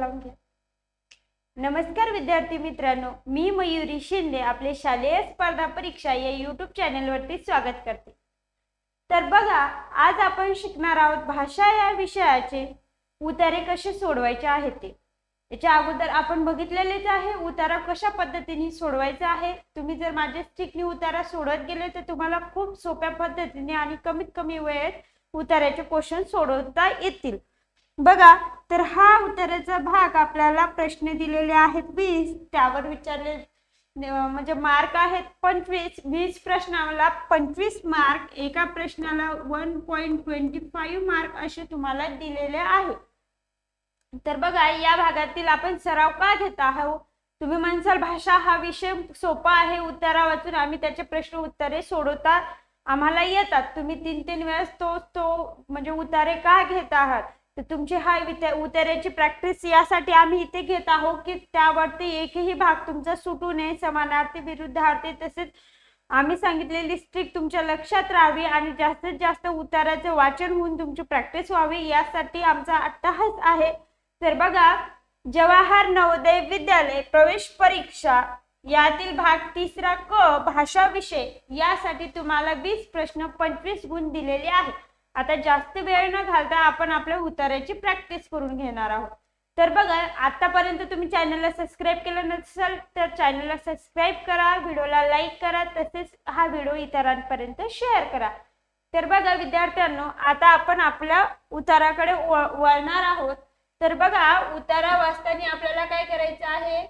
लावून घ्या। नमस्कार विद्यार्थी मित्रांनो, मी मयुरी शिंदे आपले शालेय स्पर्धा परीक्षा या YouTube चॅनलवरती स्वागत करते। तर बघा, आज आपण शिकणार आहोत भाषा या विषयाचे उतारे कसे सोडवायचे आहेत ते। याच्या अगोदर आपण बघितलेलेच आहे उतारा कशा पद्धतीने सोडवायचा आहे। तुम्ही जर माझे स्ट्रिक्टली उतारा सोडवत गेले तर तुम्हाला खूप सोप्या पद्धतीने आणि कमीत कमी वेळेत उतार्याचे क्वेश्चन सोडवता येतील। बघा, तर हा उत्तराचा भाग आपल्याला प्रश्न दिलेले आहेत 20, त्यावर विचारले म्हणजे मार्क आहेत 25। 20 प्रश्नाला 25 मार्क, एका प्रश्नाला 1.25 मार्क असे तुम्हाला दिलेले आहे। तर बघा, या भागातील आपण सराव का घेत आहोत। तुम्ही म्हणसाल भाषा हा विषय सोपा आहे, उतारा वाचून आम्ही त्याचे प्रश्न उत्तरे सोडवता आम्हाला येतात, तुम्ही 3-3 वेळेस तो म्हणजे उतारे का घेत आहात। तर तुमची हा उतार्याची प्रॅक्टिस यासाठी आम्ही इथे घेत आहोत की त्यावरती एकही भाग तुमचा सुटू नये। समानार्थी, विरुद्धार्थी तसेच आम्ही सांगितलेली स्ट्रिक तुमच्या लक्षात राहावी आणि जास्तीत जास्त उताराचे वाचन होऊन तुमची प्रॅक्टिस व्हावी, यासाठी आमचा अट्टाहास आहे। तर बघा, जवाहर नवोदय विद्यालय प्रवेश परीक्षा यातील भाग 3 क भाषा विषय यासाठी तुम्हाला 20 प्रश्न 25 गुण दिलेले आहेत। आता जास्त वेळ न घालता आपण आपल्या उतार्याची प्रॅक्टिस करून घेणार आहोत। तर बघा, आतापर्यंत तुम्ही चॅनलला सबस्क्राइब केलं नसेल तर चॅनलला सबस्क्राइब करा, व्हिडिओला लाईक करा, तसेच हा व्हिडिओ इतरांपर्यंत शेअर करा। तर बघा विद्यार्थ्यांनो, आता आपण आपल्या उताराकडे वळणार आहोत। तर बघा, उतारा वाचताना आपल्याला काय करायचं आहे,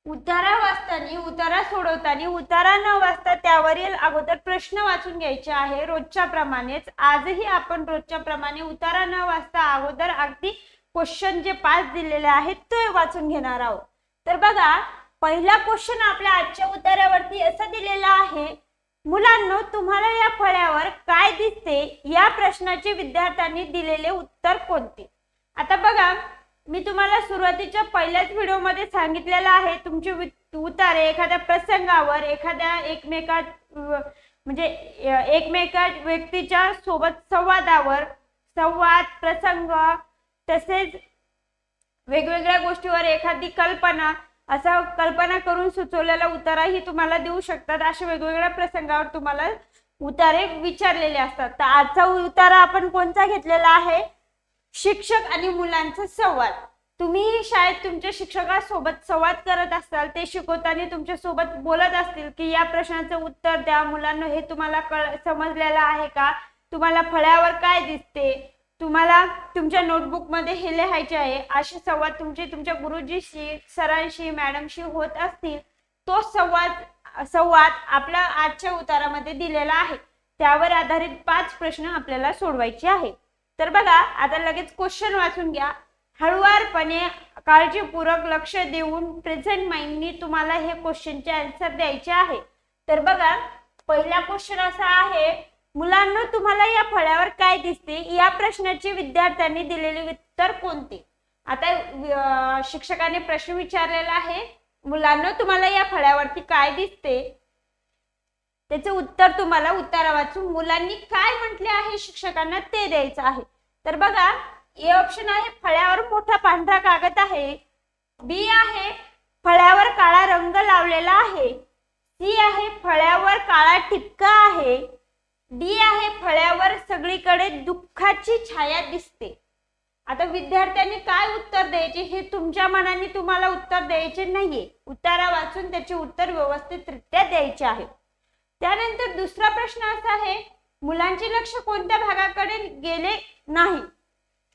उतारा वाचताना, उतारा सोडवताना उतारा न वाचता त्यावरील अगोदर प्रश्न वाचून घ्यायचे आहे। रोजच्या प्रमाणेच आजही आपण रोजच्या प्रमाणे उतारा न वाचता अगोदर अगदी क्वेश्चन जे 5 दिलेले आहेत ते वाचून घेणार आहोत। तर बघा, पहिला क्वेश्चन आपल्या आजच्या उतार्यावरती असं दिलेला आहे, मुलांनो तुम्हाला या फळ्यावर काय दिसते, या प्रश्नाचे विद्यार्थ्यांनी दिलेले उत्तर कोणते। आता बघा, मी तुम्हाला सुरुवातीच्या पहिल्याच व्हिडिओमध्ये सांगितलेलं आहे, तुमचे उतारे एखाद्या प्रसंगावर, एखाद्या एकमेका व्यक्तीच्या सोबत संवादावर, संवाद प्रसंग तसेच वेगवेगळ्या गोष्टीवर एखादी कल्पना, असा कल्पना करून सुचवलेला उताराही तुम्हाला देऊ शकतात। अशा वेगवेगळ्या प्रसंगावर तुम्हाला उतारे विचारलेले असतात। तर आजचा उतारा आपण कोणता घेतलेला आहे, शिक्षक आणि मुलांचा संवाद। तुम्ही शाळेत तुमच्या शिक्षकासोबत संवाद करत असाल, ते शिकवताना तुमच्या सोबत बोलत असतील की या प्रश्नाचं उत्तर द्या मुलांना, हे तुम्हाला समजलेलं आहे का, तुम्हाला फळ्यावर काय दिसते, तुम्हाला तुमच्या नोटबुक मध्ये हे लिहायचे आहे। असे संवाद तुमच्या गुरुजीशी, सरांशी, मॅडमशी होत असतील, तो संवाद आपल्या आजच्या उतारामध्ये दिलेला आहे। त्यावर आधारित 5 प्रश्न आपल्याला सोडवायचे आहे। तर बघा, आता लगेच क्वेश्चन वाचून घ्या। हळुवारपणे काळजीपूर्वक लक्ष देऊन प्रेझेंट माइंडनी तुम्हाला हे क्वेश्चनचे आन्सर द्यायचे आहे। तर बघा, पहिला क्वेश्चन असा आहे, मुलांनो तुम्हाला या फळ्यावर काय दिसते, या प्रश्नाचे विद्यार्थ्यांनी दिलेले उत्तर कोणते। आता शिक्षकाने प्रश्न विचारलेला आहे, मुलांनो तुम्हाला या फळ्यावरती काय दिसते, त्याचे उत्तर तुम्हाला उतारा वाचून मुलांनी काय म्हटले आहे शिक्षकांना ते द्यायचं आहे। तर बघा, ए ऑप्शन आहे, फळ्यावर मोठा पांढरा कागद आहे। बी आहे, फळ्यावर काळा रंग लावलेला आहे। सी आहे, फळ्यावर काळा ठिपका आहे। डी आहे, फळ्यावर सगळीकडे दुःखाची छाया दिसते। आता विद्यार्थ्यांनी काय उत्तर द्यायचे हे तुमच्या मनाने तुम्हाला उत्तर द्यायचे नाहीये, उतारा वाचून त्याचे उत्तर व्यवस्थितरित्या द्यायचे आहे। त्यानंतर दुसरा प्रश्न असा आहे, मुलांचे लक्ष कोणत्या भागाकडे गेले नाही।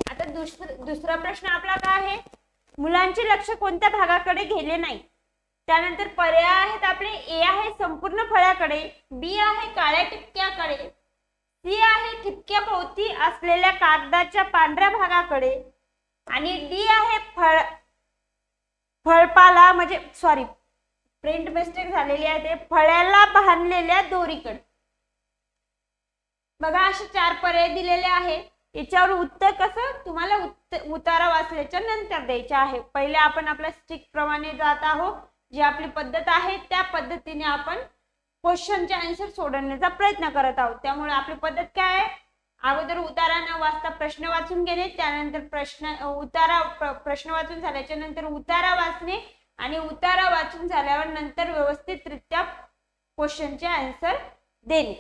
आता दुसरा प्रश्न आपला काय आहे, मुलांचे लक्ष कोणत्या भागाकडे गेले नाही। त्यानंतर पर्याय आहेत आपले, ए आहे संपूर्ण फळ्याकडे, बी आहे काळ्या ठिपक्याकडे, सी आहे ठिपक्याभोवती असलेल्या कागदाच्या पांढऱ्या भागाकडे आणि डी आहे फळपाला म्हणजे प्रिंट मिस्टेक झालेली आहे, ते फळ्याला बांधलेल्या दोरीकडे। बघा, असे 4 पर्याय दिलेले आहे। याच्यावर उत्तर कसं तुम्हाला उतारा वाचल्याच्या नंतर द्यायचे आहे। पहिले आपण आपल्या स्ट्रिक प्रमाणे जात आहोत, जी आपली पद्धत आहे त्या पद्धतीने आपण क्वेश्चनचे आन्सर सोडवण्याचा प्रयत्न करत आहोत। त्यामुळे आपली पद्धत काय आहे, अगोदर उतारा न वाचता प्रश्न वाचून घेणे, त्यानंतर प्रश्न वाचून झाल्याच्या नंतर उतारा वाचणे आणि उतारा वाचून झाल्यावर नंतर व्यवस्थितरित्या क्वेश्चनचे आन्सर देणे.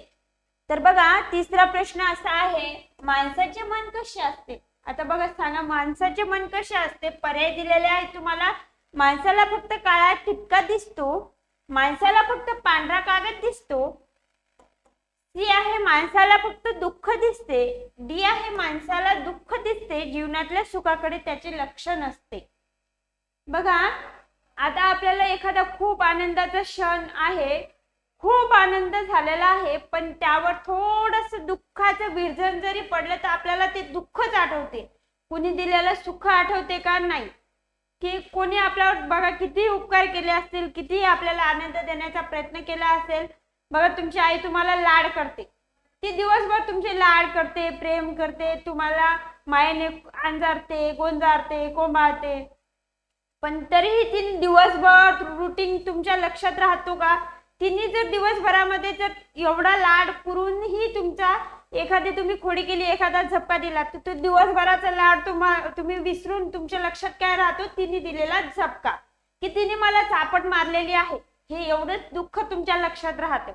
तर बघा तिसरा प्रश्न असा आहे, माणसाचे मन कसे असते. आता बघा सांगा, माणसाचे मन कसे असते. पर्याय दिलेले आहे तुम्हाला. माणसाला फक्त काळा ठिपका दिसतो, माणसाला फक्त पांढरा कागद दिसतो, सी आहे माणसाला फक्त दुःख दिसते, डी आहे माणसाला दुःख दिसते, जीवनातल्या सुखाकडे त्याचे लक्ष नसते. बघा आता आपल्याला एखादा खूप आनंदाचा क्षण आहे, खूप आनंद झालेला आहे, पण त्यावर थोडस दुःखाचं विरजन जरी पडलं तर आपल्याला ते दुःखच आठवते. कुणी दिलेलं सुख आठवते का नाही, की कोणी आपल्यावर बघा किती उपकार केले असतील, किती आपल्याला आनंद देण्याचा प्रयत्न केला असेल. बघा तुमची आई तुम्हाला लाड करते, ती दिवसभर तुमचे लाड करते, प्रेम करते, तुम्हाला मायेने अंजारते, गोंजारते, कोंबाळते, पण तरीही तिने दिवसभर रुटीन तुमच्या लक्षात राहतो का. तिने जर दिवसभरामध्ये जर एवढा लाड पुरूनही तुमचा एखादी तुम्ही खोडी केली, एखादा झपका दिला, तर तो दिवसभराचा लाड तुम्ही विसरून तुमच्या लक्षात काय राहतो, तिने दिलेला झपका, की तिने मला चापट मारलेली आहे, हे एवढंच दुःख तुमच्या लक्षात राहतं.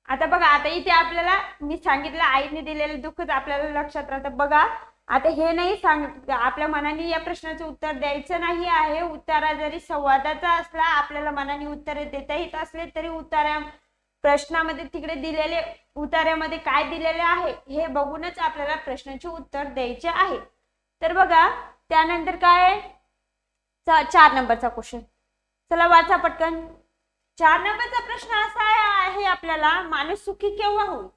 आता बघा आता इथे आपल्याला मी सांगितलं आईने दिलेलं दुःखच आपल्याला लक्षात राहतं. बघा आता हे नाही सांगत आपल्या मनाने या प्रश्नाचं उत्तर द्यायचं नाही आहे. उत्तरा जरी संवादाचा असला, आपल्याला मनाने उत्तरे देता येत असले तरी प्रश्नामध्ये तिकडे दिलेले उतार्यामध्ये काय दिलेले आहे हे बघूनच आपल्याला प्रश्नाचे उत्तर द्यायचे आहे. तर बघा त्यानंतर काय 4 नंबरचा क्वेश्चन, चला वाचा पटकन. 4 नंबरचा प्रश्न असा आहे आपल्याला, माणूस सुखी केव्हा होईल.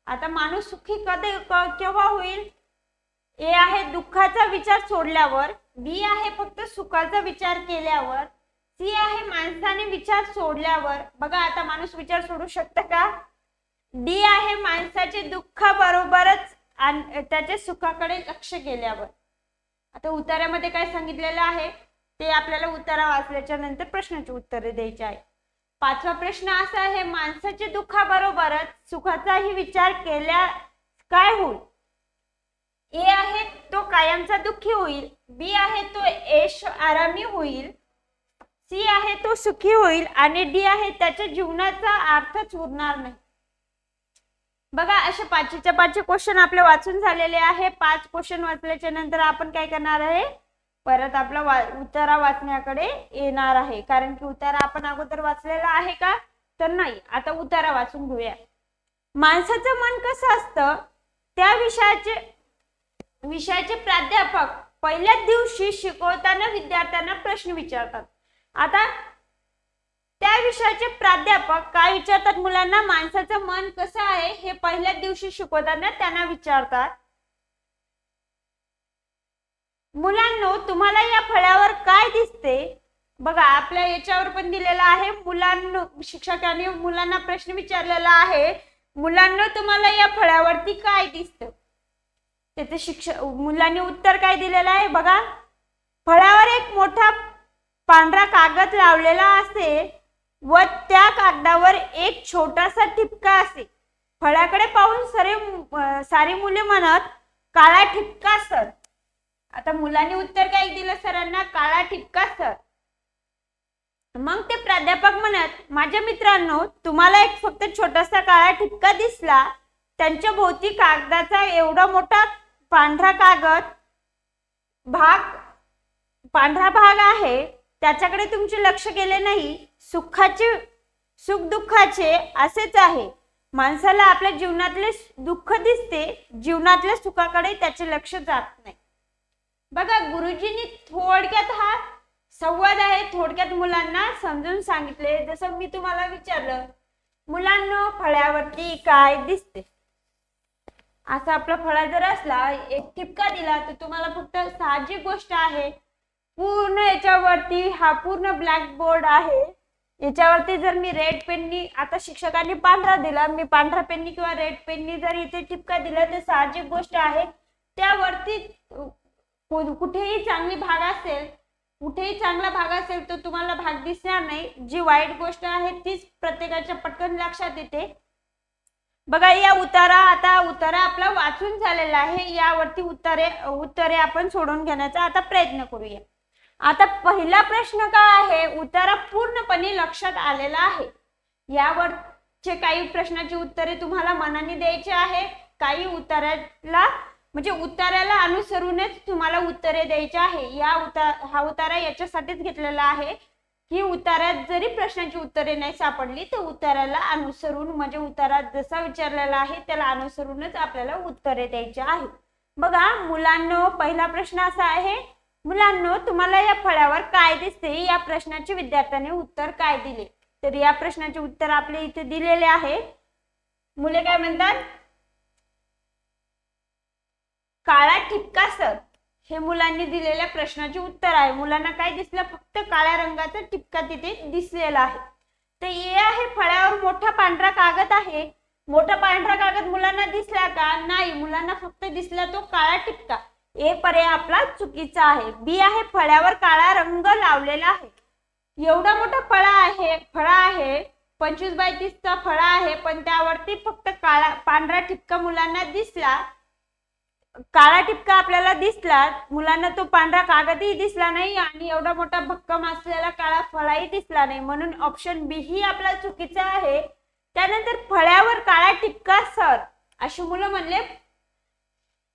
आता माणूस सुखी केव्हा होईल. ए आहे दुःखाचा विचार सोडल्यावर, बी आहे फक्त सुखाचा विचार केल्यावर, सी आहे माणसाने विचार सोडल्यावर. बघा आता माणूस विचार सोडू शकतो का. डी आहे माणसाचे दुःखाबरोबरच त्याच्या सुखाकडे लक्ष केल्यावर. आता उतार्यामध्ये काय सांगितलेलं आहे ते आपल्याला उतारा वाचल्याच्या नंतर प्रश्नाची उत्तरे द्यायची आहे. 5वा प्रश्न असा आहे, माणसाच्या दुःखाबरोबरच सुखाचाही विचार केल्या काय होईल. ए आहे तो कायमचा दुःखी होईल, बी आहे तो ऐश आरामी होईल, सी आहे तो सुखी होईल आणि डी आहे त्याच्या जीवनाचा अर्थच उरणार नाही. बघा असे 5च्या 5 क्वेश्चन आपले वाचून झालेले आहे. 5 क्वेश्चन वाचल्याच्या नंतर आपण काय करणार आहे, परत आपला उतारा वाचण्याकडे येणार आहे. कारण की उतारा आपण अगोदर वाचलेला आहे का, तर नाही. आता उतारा वाचून घेऊया. माणसाचं मन कसं असतं, त्या विषयाचे प्राध्यापक पहिल्याच दिवशी शिकवताना विद्यार्थ्यांना प्रश्न विचारतात. आता त्या विषयाचे प्राध्यापक काय विचारतात मुलांना, माणसाचं मन कसं आहे हे पहिल्याच दिवशी शिकवताना त्यांना विचारतात. मुलांनो तुम्हाला या फळ्यावर काय दिसते. बघा आपल्या याच्यावर पण दिलेला आहे, मुलांनो शिक्षकाने मुलांना प्रश्न विचारलेला आहे, मुलांनो तुम्हाला या फळ्यावरती काय दिसतं. त्याचे मुलांनी उत्तर काय दिलेलं आहे बघा, फळ्यावर एक मोठा पांढरा कागद लावलेला असे व त्या कागदावर एक छोटासा ठिपका असे. फळ्याकडे पाहून सारी मुले म्हणत काळा ठिपका सर. आता मुलांनी उत्तर काय दिलं सरांना, काळा ठिपका सर. मग ते प्राध्यापक म्हणत माझ्या मित्रांनो तुम्हाला एक फक्त छोटासा काळा ठिपका दिसला, त्यांच्या भोवती कागदाचा एवढा मोठा पांढरा भाग आहे, त्याच्याकडे तुमचे लक्ष गेले नाही. सुख दुःखाचे असेच आहे, माणसाला आपल्या जीवनातले दुःख दिसते, जीवनातल्या सुखाकडे त्याचे लक्ष जात नाही. बघा गुरुजींनी थोडक्यात हा संवाद आहे, थोडक्यात मुलांना समजून सांगितले. जसं मी तुम्हाला विचारलं मुलांनो फळ्यावरती काय दिसते, असा आपला फळा जर असला एक ठिपका दिला तर तुम्हाला फक्त साहजिक गोष्ट आहे, पूर्ण याच्यावरती हा पूर्ण ब्लॅक बोर्ड आहे, याच्यावरती जर मी रेड पेननी, आता शिक्षकांनी पांढरा दिला, मी पांढरा पेननी किंवा रेड पेननी जर इथे ठिपका दिला तर साहजिक गोष्ट आहे त्यावरती कुठेही चांगला भाग असेल तर तुम्हाला भाग दिसणार नाही. जी वाईट गोष्ट आहे तीच प्रत्येकाच्या पटकन लक्षात येते. बघा या आता उतारा आपला वाचून झालेला आहे. यावरती उत्तरे आपण सोडून घेण्याचा आता प्रयत्न करूया. आता पहिला प्रश्न काय आहे, उतारा पूर्णपणे लक्षात आलेला आहे. यावरचे काही प्रश्नाची उत्तरे तुम्हाला मनाने द्यायची आहे. काही उत्तराला अनुसरूनच तुम्हाला उत्तरे द्यायची आहे. हा उतारा याच्यासाठीच घेतलेला आहे की उतारात जरी प्रश्नाची उत्तरे नाही सापडली तर उताराला अनुसरून म्हणजे उतारात जसा विचारलेला आहे त्याला अनुसरूनच आपल्याला उत्तरे द्यायची आहे. बघा मुलांनो, पहिला प्रश्न असा आहे, मुलांनो तुम्हाला या फळ्यावर काय दिसते? या प्रश्नाचे विद्यार्थ्यांनी उत्तर काय दिले? तर या प्रश्नाचे उत्तर आपले इथे दिलेले आहे. मुले काय म्हणतात? काळा ठिपका सर, हे मुलांनी दिलेल्या प्रश्नाचे उत्तर आहे. मुलांना काय दिसलं? फक्त काळ्या रंगाचा टिपका तिथे दिसलेला आहे. तर ए आहे, फळ्यावर मोठा पांढरा कागद आहे. मोठा पांढरा कागद मुलांना दिसला का? नाही, मुलांना फक्त दिसला तो काळा टिपका. ए पर्याय आपला चुकीचा आहे. बी आहे, फळ्यावर काळा रंग लावलेला आहे. एवढा मोठा फळा आहे 25x30चा फळा आहे, पण त्यावरती फक्त पांढरा टिपका मुलांना दिसला. काळा टिपका आपल्याला दिसला, मुलांना तो पांढरा कागदही दिसला नाही आणि एवढा मोठा भक्कम असलेला काळा फळाही दिसला नाही. म्हणून ऑप्शन बी ही आपला चुकीचा आहे. त्यानंतर फळ्यावर काळा टिपका सर, अशी मुलं म्हणले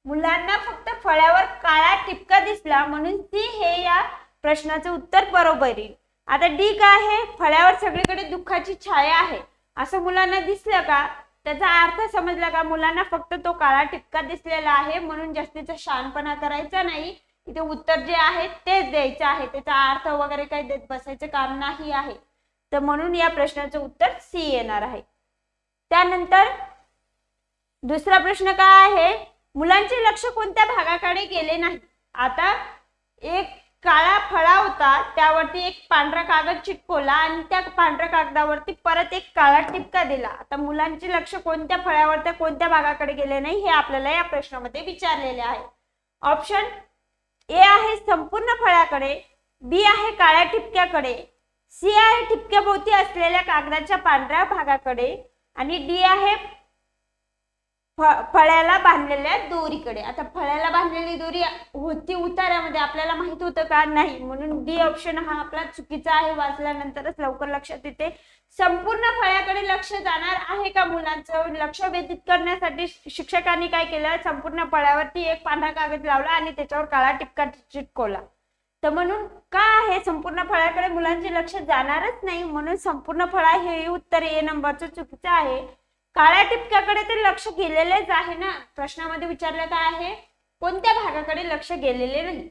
मुलांना फक्त फळ्यावर काळा टिपका दिसला, म्हणून सी हे या प्रश्नाचं उत्तर बरोबर येईल. आता डी काय आहे? फळ्यावर सगळीकडे दुःखाची छाया आहे, असं मुलांना दिसलं का? त्याचा अर्थ समजला का? मुलांना फक्त तो काळा टिपका दिसलेला आहे, म्हणून जास्तीचा शहाणपणा करायचा नाही. इथे उत्तर जे आहे तेच द्यायचं आहे, त्याचा अर्थ वगैरे काही देत बसायचं काम नाही आहे. तर म्हणून या प्रश्नाचं उत्तर सी येणार आहे. त्यानंतर दुसरा प्रश्न काय आहे? मुलांचे लक्ष कोणत्या भागाकडे गेले नाही? आता एक काळा फळा होता, त्यावरती एक पांढरा कागद चिटकवला आणि त्या पांढऱ्या कागदावरती परत एक काळा टिपका दिला. आता मुलांचे लक्ष कोणत्या फळ्यावर कोणत्या भागाकडे गेले नाही हे आपल्याला या प्रश्नामध्ये विचारलेले आहे. ऑप्शन ए आहे संपूर्ण फळ्याकडे, बी आहे काळ्या टिपक्याकडे, सी आहे टिपक्याभोवती असलेल्या कागदाच्या पांढऱ्या भागाकडे आणि डी आहे फळ्याला बांधलेल्या दोरीकडे. आता फळ्याला बांधलेली दोरी होती उतार्यामध्ये, आपल्याला माहित होतं का? नाही, म्हणून डी ऑप्शन हा आपला चुकीचा आहे. वाचल्यानंतरच लवकर लक्षात येते. संपूर्ण फळ्याकडे लक्ष जाणार आहे का? मुलांचं लक्ष वेधित करण्यासाठी शिक्षकांनी काय केलं? संपूर्ण फळ्यावरती एक पांढरा कागद लावला आणि त्याच्यावर काळा टिपका चिटकवला. तर म्हणून का आहे संपूर्ण फळ्याकडे मुलांचे लक्ष जाणारच नाही, म्हणून संपूर्ण फळा हे उत्तर ए नंबरचं चुकीचं आहे. काळ्या टिपक्याकडे ते लक्ष गेलेलेच आहे ना, प्रश्नामध्ये विचारलं काय आहे? कोणत्या भागाकडे लक्ष गेलेले नाही,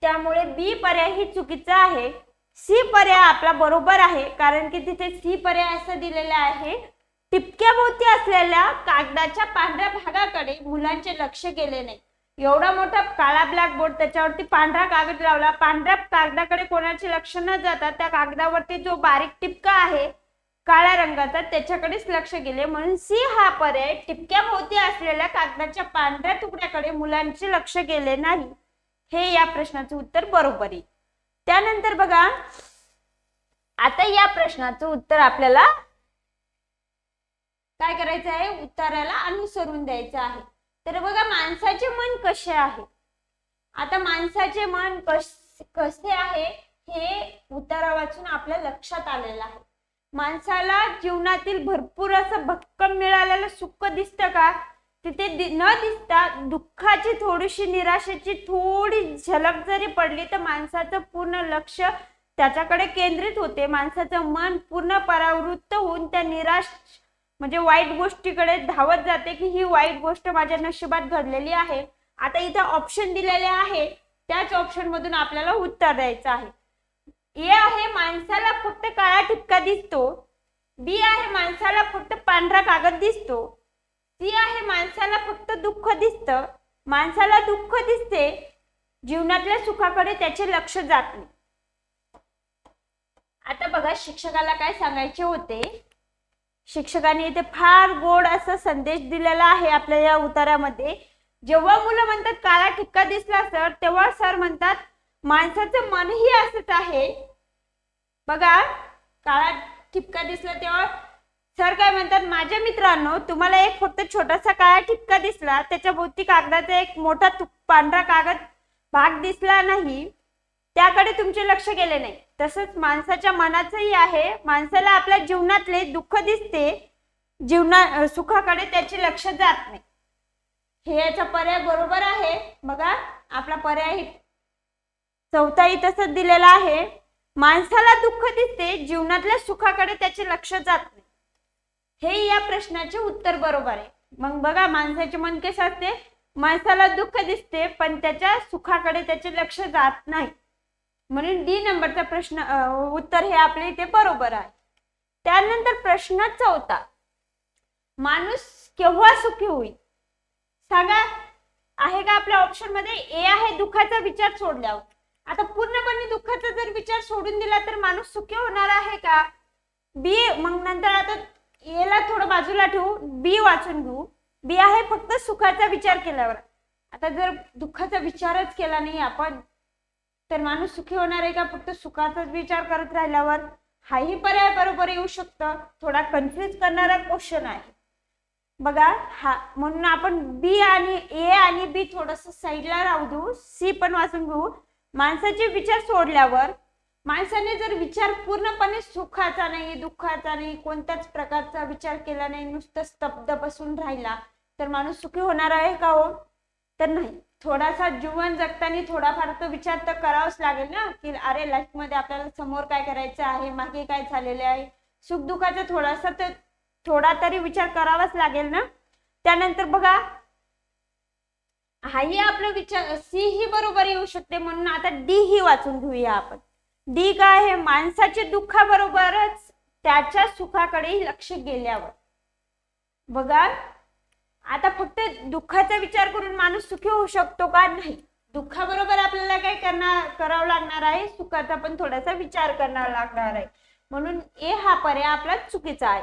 त्यामुळे बी पर्याय ही चुकीचा आहे. सी पर्याय आपला बरोबर आहे, कारण की तिथे सी पर्याय असं दिलेला आहे, टिपक्याभोवती असलेल्या कागदाच्या पांढऱ्या भागाकडे मुलांचे लक्ष गेले नाही. एवढा मोठा काळा ब्लॅकबोर्ड, त्याच्यावरती पांढरा कागद लावला, पांढऱ्या कागदाकडे कोणाचे लक्ष न जाता त्या कागदावरती जो बारीक टिपका आहे काळ्या रंगाचा त्याच्याकडेच लक्ष गेले, म्हणून सी हा पर्याय टिपक्याभोवती असलेल्या कागदाच्या पांढऱ्या तुकड्याकडे मुलांचे लक्ष गेले नाही, हे या प्रश्नाचं उत्तर बरोबर आहे. त्यानंतर बघा, आता या प्रश्नाचं उत्तर आपल्याला काय करायचं आहे? उत्तराला अनुसरून द्यायचं आहे. तर बघा, माणसाचे मन कसे आहे? आता माणसाचे मन कसे आहे हे उत्तरा वाचून आपल्या लक्षात आलेलं आहे. माणसाला जीवनातील भरपूर असं भक्कम मिळालेलं सुख दिसतं का? तिथे न दिसता दुःखाची थोडीशी, निराशेची थोडी झलक जरी पडली तर माणसाचं पूर्ण लक्ष त्याच्याकडे केंद्रित होते. माणसाचं मन पूर्ण परावृत्त होऊन त्या निराश म्हणजे वाईट गोष्टीकडे धावत जाते की ही वाईट गोष्ट माझ्या नशिबात घडलेली आहे. आता इथं ऑप्शन दिलेले आहे, त्याच ऑप्शन मधून आपल्याला उत्तर द्यायचं आहे. ए आहे, माणसाला फक्त काळा टिपका दिसतो. बी आहे, माणसाला फक्त पांढरा कागद दिसतो. सी आहे, माणसाला फक्त दुःख दिसतं. माणसाला दुःख दिसते, जीवनातल्या सुखाकडे त्याचे लक्ष जात नाही. आता बघा, शिक्षकाला काय सांगायचे होते? शिक्षकांनी इथे फार गोड असा संदेश दिलेला आहे आपल्या या उत्तरामध्ये. जेव्हा मुलं म्हणतात काळा टिपका दिसला सर, तेव्हा सर म्हणतात माणसाचं मनही असंच आहे. बघा, काळा टिपका दिसला तेव्हा सर काय म्हणतात, माझ्या मित्रांनो, तुम्हाला एक फक्त छोटासा काळा ठिपका दिसला, त्याच्या भोवती कागदाचा एक मोठा पांढरा कागद भाग दिसला नाही, त्याकडे तुमचे लक्ष गेले नाही. तसंच माणसाच्या मनाचंही आहे. माणसाला आपल्या जीवनातले दुःख दिसते, सुखाकडे त्याचे लक्ष जात नाही. हे याचा पर्याय बरोबर आहे. बघा, आपला पर्याय चौथाही तसंच दिलेला आहे. माणसाला दुःख दिसते, जीवनातल्या सुखाकडे त्याचे लक्ष जात नाही. हे या प्रश्नाचे उत्तर बरोबर आहे. मग बघा, माणसाचे मन कसे असते, माणसाला दुःख दिसते पण त्याच्या सुखाकडे त्याचे लक्ष जात नाही. म्हणून डी नंबरचा प्रश्न उत्तर हे आपले इथे बरोबर आहे. त्यानंतर प्रश्न चौथा, माणूस केव्हा सुखी होईल सांगा. आहे का आपल्या ऑप्शन मध्ये? ए आहे दुःखाचा विचार सोडल्यावर. आता पूर्णपणे दुःखाचा जर विचार सोडून दिला तर माणूस सुखी होणार आहे का? बी. मग नंतर आता एला थोडं बाजूला ठेवू, बी वाचून घेऊ. बी आहे फक्त सुखाचा विचार केल्यावर. आता जर दुःखाचा विचारच केला नाही आपण तर माणूस सुखी होणार आहे का फक्त सुखाचाच विचार करत राहिल्यावर? हाही पर्याय बरोबर येऊ शकतं. थोडा कन्फ्युज करणारा क्वेश्चन आहे बघा हा. म्हणून आपण बी आणि ए आणि बी थोडस साईडला राहू देऊ. सी पण वाचून घेऊ. माणसाचे विचार सोडल्यावर, माणसाने जर विचार पूर्णपणे सुखाचा नाही, दुःखाचा नाही, कोणत्याच प्रकारचा विचार केला नाही, नुसतं स्तब्ध बसून राहिला तर माणूस सुखी होणार आहे का हो? तर नाही. थोडासा जीवन जगताना थोडाफार तो विचार तर करावाच लागेल ना, की अरे लाईफ मध्ये आपल्याला समोर काय करायचं आहे, मागे काय झालेले आहे, सुख दुःखाचा थोडा तरी विचार करावाच लागेल ना. त्यानंतर बघा, हाही आपला विचार, सी ही बरोबर येऊ शकते. म्हणून आता डी ही वाचून घेऊया आपण. डी काय आहे, माणसाचे दुःखाबरोबरच त्याच्या सुखाकडेही लक्ष गेल्यावर. बघा, आता फक्त दुःखाचा विचार करून माणूस सुखी होऊ शकतो का? नाही. दुःखाबरोबर आपल्याला काय करावं लागणार आहे, सुखाचा पण थोडासा विचार करावा लागणार आहे. म्हणून ए हा पर्याय आपला चुकीचा आहे.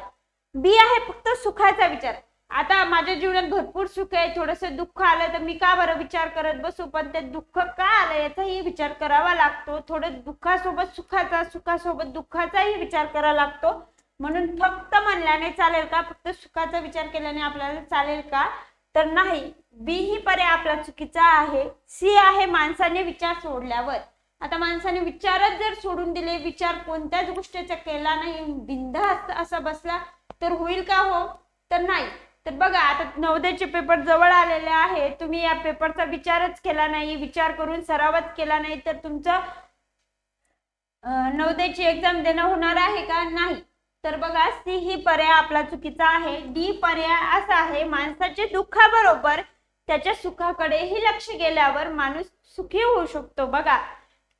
बी आहे फक्त सुखाचा विचार. आता माझ्या जीवनात भरपूर सुख आहे, थोडस दुःख आलं तर मी का बरं विचार करत बसू, पण ते दुःख का आलं याचाही विचार करावा लागतो. थोडं दुःखासोबत सुखाचा, सुखासोबत दुःखाचाही विचार करावा लागतो. म्हणून फक्त म्हणल्याने चालेल का, फक्त सुखाचा विचार केल्याने आपल्याला चालेल का? तर नाही. बी ही पर्याय आपला चुकीचा आहे. सी आहे माणसाने विचार सोडल्यावर. आता माणसाने विचारच जर सोडून दिले, विचार कोणत्याच गोष्टीचा केला नाही, बिनधास्त असा बसला तर होईल का हो? तर नाही. तर बघा, आता नवोदयचे पेपर जवळ आलेले आहे, तुम्ही या पेपरचा विचारच केला नाही, विचार करून सरावच केला नाही तर तुमचं नवोदयची एक्झाम देणं होणार आहे का? नाही. तर बघा, सी ही पर्याय आपला चुकीचा आहे. डी पर्याय असा आहे, माणसाचे दुःखाबरोबर त्याच्या सुखाकडेही लक्ष गेल्यावर माणूस सुखी होऊ शकतो. बघा,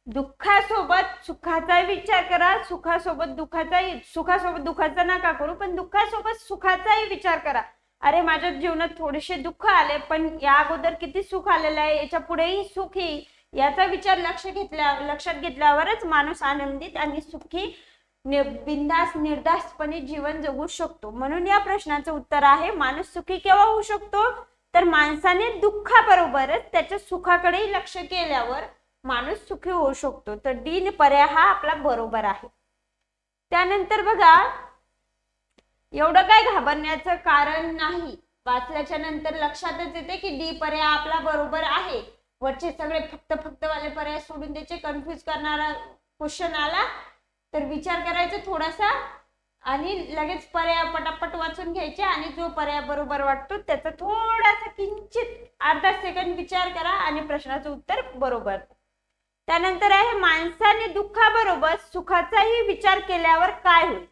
दुःखासोबत सुखाचा विचार करा, सुखासोबत दुःखाचा नका करू, पण दुःखासोबत सुखाचाही विचार करा. अरे माझ्या जीवनात थोडेसे दुःख आले पण या अगोदर किती सुख आलेलं आहे, याच्या पुढेही सुख येईल याचा विचार लक्षात घेतल्यावरच माणूस आनंदित आणि सुखी बिनधास्त निर्धास्तपणे जीवन जगू शकतो. म्हणून या प्रश्नाचं उत्तर आहे, माणूस सुखी केव्हा होऊ शकतो? तर माणसाने दुःखाबरोबरच त्याच्या सुखाकडेही लक्ष केल्यावर माणूस सुखी होऊ शकतो. तर डी पर्याय हा आपला बरोबर आहे. त्यानंतर बघा, एवढं काय घाबरण्याचं कारण नाही. वाचल्याच्या नंतर लक्षातच येते की डी पर्याय आपला बरोबर आहे. वरचे सगळे फक्त वाले पर्याय सोडून त्याचे कन्फ्युज करणारा क्वेश्चन आला तर विचार करायचा थोडासा आणि लगेच पर्याय पटापट वाचून घ्यायचे आणि जो पर्याय बरोबर वाटतो त्याचा थोडासा किंचित अर्धा सेकंद विचार करा आणि प्रश्नाचं उत्तर बरोबर. त्यानंतर आहे, माणसाने दुःखाबरोबर सुखाचाही विचार केल्यावर काय होईल?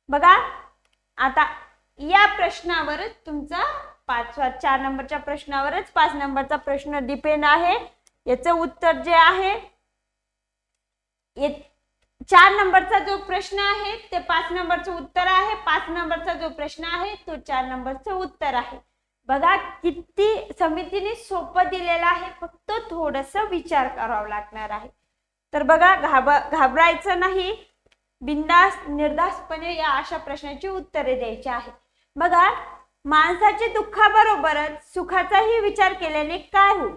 बघा, आता या प्रश्नावरच तुमचा 4 नंबरच्या प्रश्नावरच 5 नंबरचा प्रश्न डिपेंड आहे. याचं उत्तर जे आहे, 4 नंबरचा जो प्रश्न आहे ते 5 नंबरचं उत्तर आहे. 5 नंबरचा जो प्रश्न आहे तो 4 नंबरचं उत्तर आहे. बघा किती समितीने सोपं दिलेलं आहे, फक्त थोडस विचार करावा लागणार आहे. तर बघा, घाबरायचं नाही, बिनधास्त निर्धास्तपणे या अशा प्रश्नाची उत्तरे द्यायची आहे. बघा, माणसाचे दुःखाबरोबरच सुखाचाही विचार केल्याने काय होईल?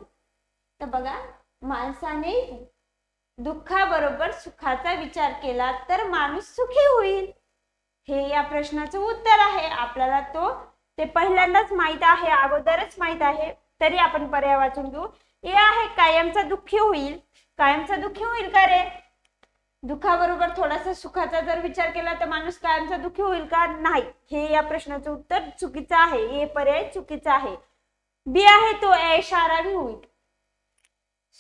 तर बघा, माणसाने दुःखाबरोबर सुखाचा विचार केला तर माणूस सुखी होईल. हे या प्रश्नाचं उत्तर आहे. आपल्याला ते पहिल्यांदाच माहित आहे, अगोदरच माहित आहे, तरी आपण पर्याय वाचून घेऊ. हे आहे कायमचा दुःखी होईल. कायमचा दुःखी होईल का रे? दुःखाबरोबर थोडासा सुखाचा जर विचार केला तर माणूस कायमचा दुःखी होईल का? नाही. हे या प्रश्नाचं उत्तर चुकीचं आहे. हे पर्याय चुकीचा आहे. बी आहे तो ऐशारामी होईल.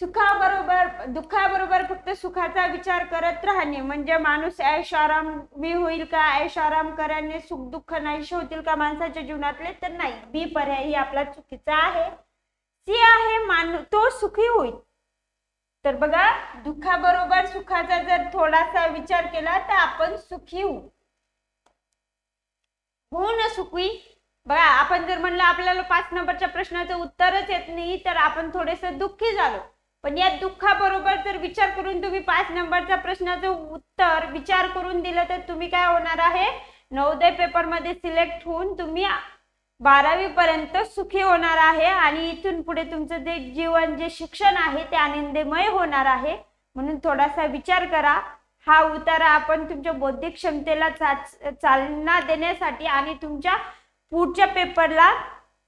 दुःखाबरोबर फक्त सुखाचा विचार करत राहणे म्हणजे माणूस ऐशारामी होईल का? ऐशाराम करण्याने सुख दुःख नाहीसे होतील का माणसाच्या जीवनातले? तर नाही. बी पर्याय ही आपला चुकीचा आहे. सी आहे तो सुखी होईल. तर बघा, दुःखाबरोबर सुखाचा जर थोडासा विचार केला तर आपण सुखी होऊ ना सुखी. बघा, आपण जर म्हणलं आपल्याला 5 नंबरच्या प्रश्नाचं उत्तरच येत नाही तर आपण थोडेसे दुःखी झालो. पण या दुःखाबरोबर जर विचार करून तुम्ही 5 नंबरच्या प्रश्नाचं उत्तर विचार करून दिलं तर तुम्ही काय होणार आहे? नवोदय पेपर मध्ये सिलेक्ट होऊन तुम्ही 12वी पर्यंत सुखी होणार आहे आणि इथून पुढे तुमचं जे जीवन, जे शिक्षण आहे ते आनंदमय होणार आहे. म्हणून थोडासा विचार करा. हा उतारा आपण तुमच्या बौद्धिक क्षमतेला चालना देण्यासाठी आणि तुमच्या पुढच्या पेपरला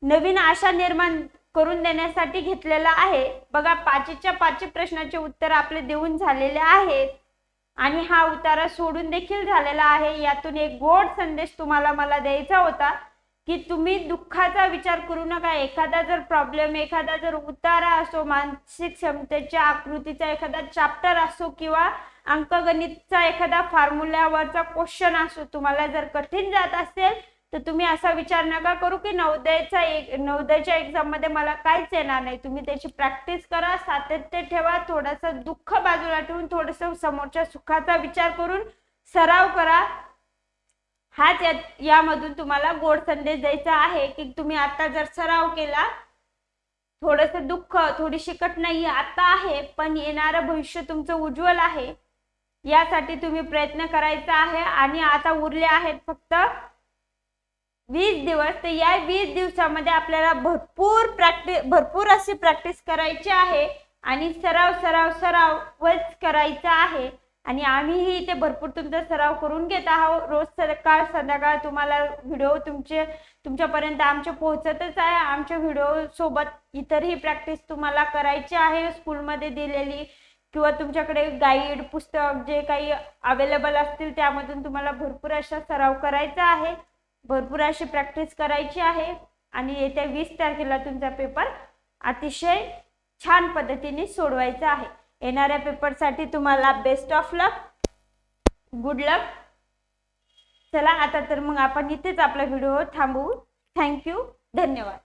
नवीन आशा निर्माण करून देण्यासाठी घेतलेला आहे. बघा, 5च्या 5 प्रश्नाचे उत्तर आपले देऊन झालेले आहेत आणि हा उतारा सोडून देखील झालेला आहे. यातून एक गोड संदेश तुम्हाला मला द्यायचा होता की तुम्ही दुःखाचा विचार करू नका. एखादा जर प्रॉब्लेम, एखादा जर उतारा असो, मानसिक क्षमतेच्या आकृतीचा एखादा चॅप्टर असो किंवा अंकगणितचा एखादा फॉर्म्युल्यावरचा क्वेश्चन असो, तुम्हाला जर कठीण जात असेल तर तुम्ही असा विचार नका करू की नवोदयच्या एक्झाम मध्ये मला काहीच येणार नाही. तुम्ही त्याची प्रॅक्टिस करा, सातत्य ठेवा, थोडंसं दुःख बाजूला ठेवून थोडंसं समोरच्या सुखाचा विचार करून सराव करा. हाच यामधून तुम्हाला गोड संदेश द्यायचा आहे की तुम्ही आता जर सराव केला, थोडंसं दुःख, थोडीशी कठीणाई आता आहे पण येणारं भविष्य तुमचं उज्ज्वल आहे. यासाठी तुम्ही प्रयत्न करायचा आहे आणि आता उरले आहेत फक्त 20 दिवस. तर या 20 दिवसामध्ये आपल्याला भरपूर अशी प्रॅक्टिस करायची आहे आणि सरावच करायचा आहे. आणि आम्हीही इथे भरपूर तुमचा सराव करून घेत आहोत. रोज सकाळ संध्याकाळ तुम्हाला व्हिडिओ तुमच्यापर्यंत आमचे पोहोचतच आहे. आमच्या व्हिडिओ सोबत इतरही प्रॅक्टिस तुम्हाला करायची आहे. स्कूलमध्ये दिलेली किंवा तुमच्याकडे गाईड, पुस्तक जे काही अवेलेबल असतील त्यामधून तुम्हाला भरपूर अशा सराव करायचा आहे, भरपूर अशी प्रॅक्टिस करायची आहे आणि येत्या 20 तारखेला तुमचा पेपर अतिशय छान पद्धतीने सोडवायचा आहे. येणाऱ्या पेपरसाठी तुम्हाला बेस्ट ऑफ लक, गुड लक. चला आता तर मग आपण इथेच आपला व्हिडिओ थांबवू. थँक्यू, धन्यवाद.